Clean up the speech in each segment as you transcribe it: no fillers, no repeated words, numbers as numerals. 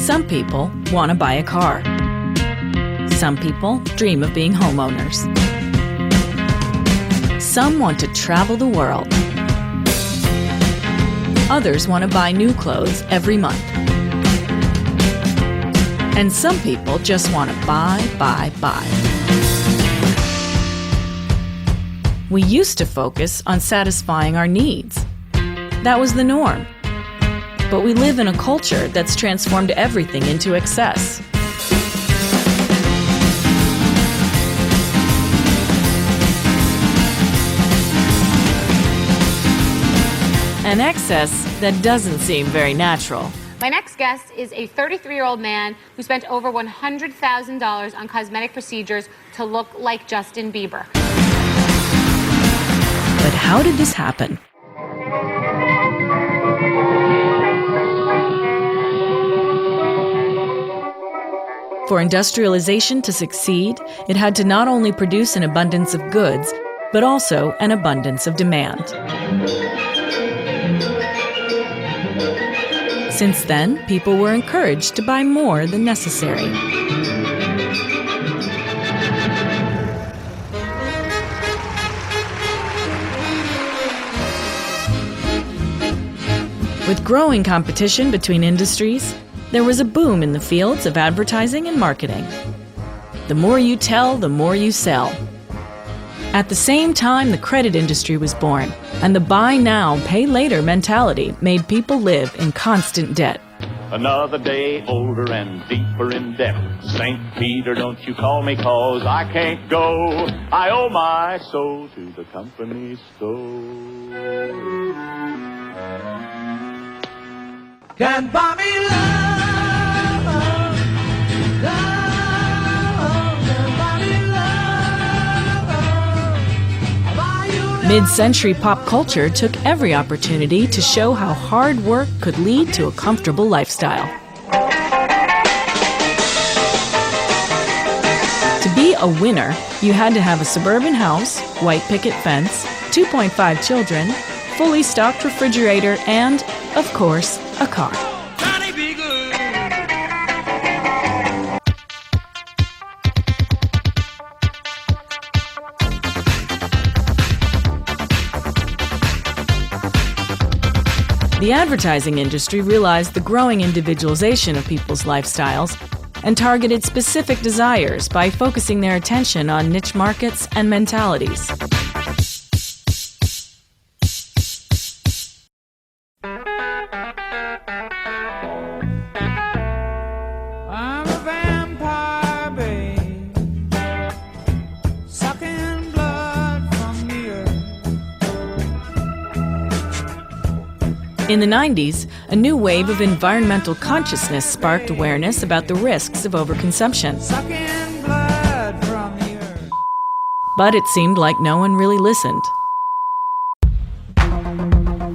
Some people want to buy a car. Some people dream of being homeowners. Some want to travel the world. Others want to buy new clothes every month. And some people just want to buy. We used to focus on satisfying our needs. That was the norm. But we live in a culture that's transformed everything into excess. An excess that doesn't seem very natural. My next guest is a 33-year-old man who spent over $100,000 on cosmetic procedures to look like Justin Bieber. But how did this happen? For industrialization to succeed, it had to not only produce an abundance of goods, but also an abundance of demand. Since then, people were encouraged to buy more than necessary. With growing competition between industries, there was a boom in the fields of advertising and marketing. The more you tell, the more you sell. At the same time, the credit industry was born, and the buy now, pay later mentality made people live in constant debt. Another day older and deeper in debt. St. Peter, don't you call me, 'cause I can't go. I owe my soul to the company store. Can't buy me love, can't buy me love. Mid-century pop culture took every opportunity to show how hard work could lead to a comfortable lifestyle. To be a winner, you had to have a suburban house, white picket fence, 2.5 children, fully stocked refrigerator, and, of course, a car. Johnny be good. The advertising industry realized the growing individualization of people's lifestyles and targeted specific desires by focusing their attention on niche markets and mentalities. I'm a vampire, babe, sucking blood from the earth. In the 90s, a new wave of environmental consciousness sparked awareness about the risks of overconsumption. Sucking blood from the earth. But it seemed like no one really listened.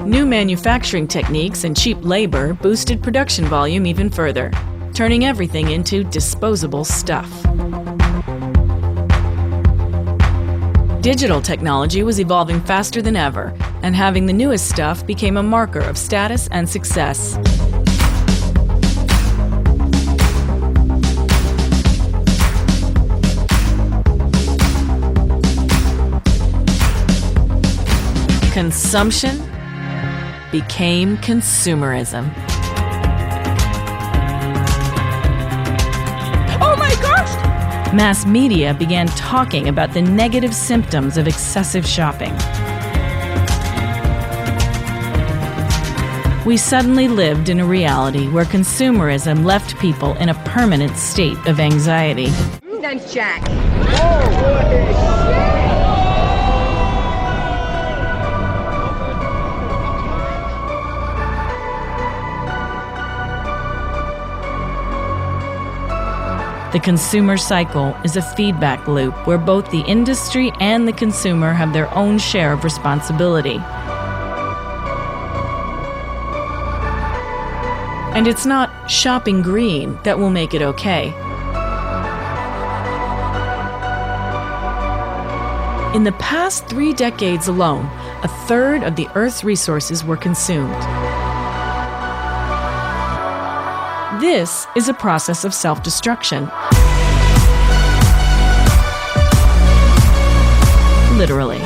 New manufacturing techniques and cheap labor boosted production volume even further, turning everything into disposable stuff. Digital technology was evolving faster than ever, and having the newest stuff became a marker of status and success. Consumption became consumerism. Oh my gosh! Mass media began talking about the negative symptoms of excessive shopping. We suddenly lived in a reality where consumerism left people in a permanent state of anxiety. Thanks, Jack. The consumer cycle is a feedback loop where both the industry and the consumer have their own share of responsibility. And it's not shopping green that will make it okay. In the past 3 decades alone, a third of the Earth's resources were consumed. This is a process of self-destruction. Literally.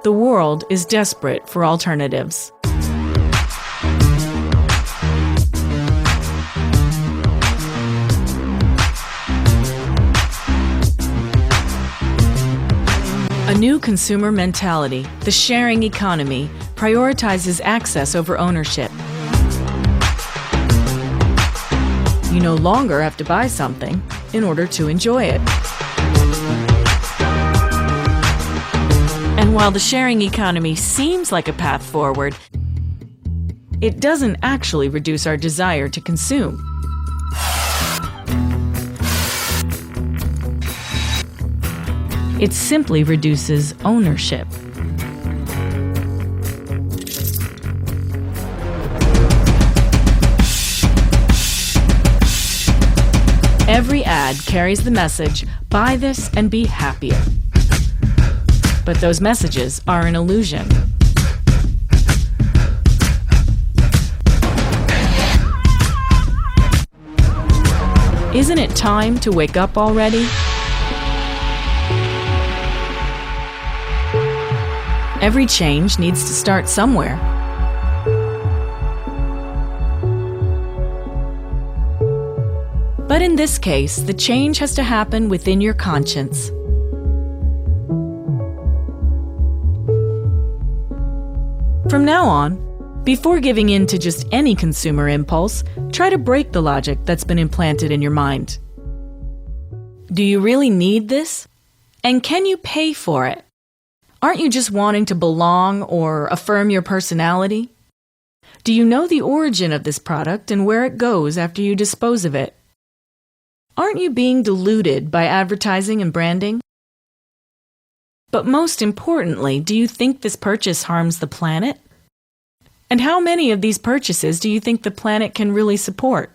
The world is desperate for alternatives. A new consumer mentality, the sharing economy, prioritizes access over ownership. You no longer have to buy something in order to enjoy it. And while the sharing economy seems like a path forward, it doesn't actually reduce our desire to consume. It simply reduces ownership. Every ad carries the message, "Buy this and be happier." But those messages are an illusion. Isn't it time to wake up already? Every change needs to start somewhere. But in this case, the change has to happen within your conscience. From now on, before giving in to just any consumer impulse, try to break the logic that's been implanted in your mind. Do you really need this? And can you pay for it? Aren't you just wanting to belong or affirm your personality? Do you know the origin of this product and where it goes after you dispose of it? Aren't you being deluded by advertising and branding? But most importantly, do you think this purchase harms the planet? And how many of these purchases do you think the planet can really support?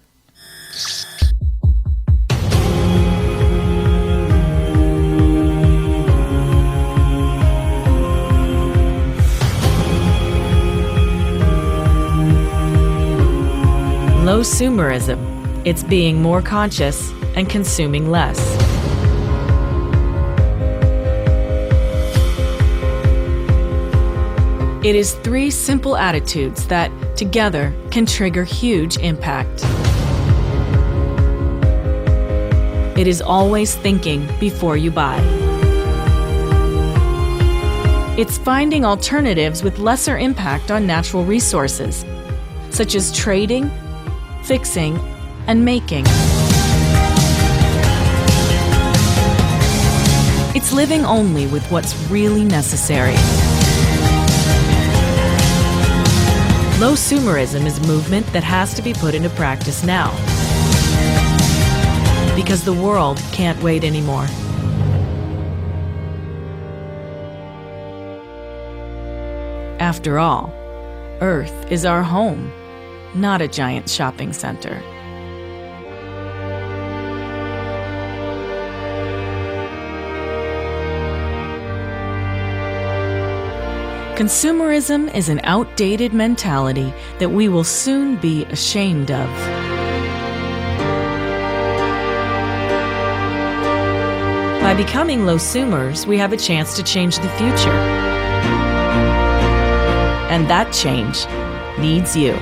Low-sumerism. It's being more conscious and consuming less. It is 3 simple attitudes that, together, can trigger huge impact. It is always thinking before you buy. It's finding alternatives with lesser impact on natural resources, such as trading, fixing, and making. It's living only with what's really necessary. Low-sumerism is a movement that has to be put into practice now. Because the world can't wait anymore. After all, Earth is our home, not a giant shopping center. Consumerism is an outdated mentality that we will soon be ashamed of. By becoming low-sumers, we have a chance to change the future. And that change needs you.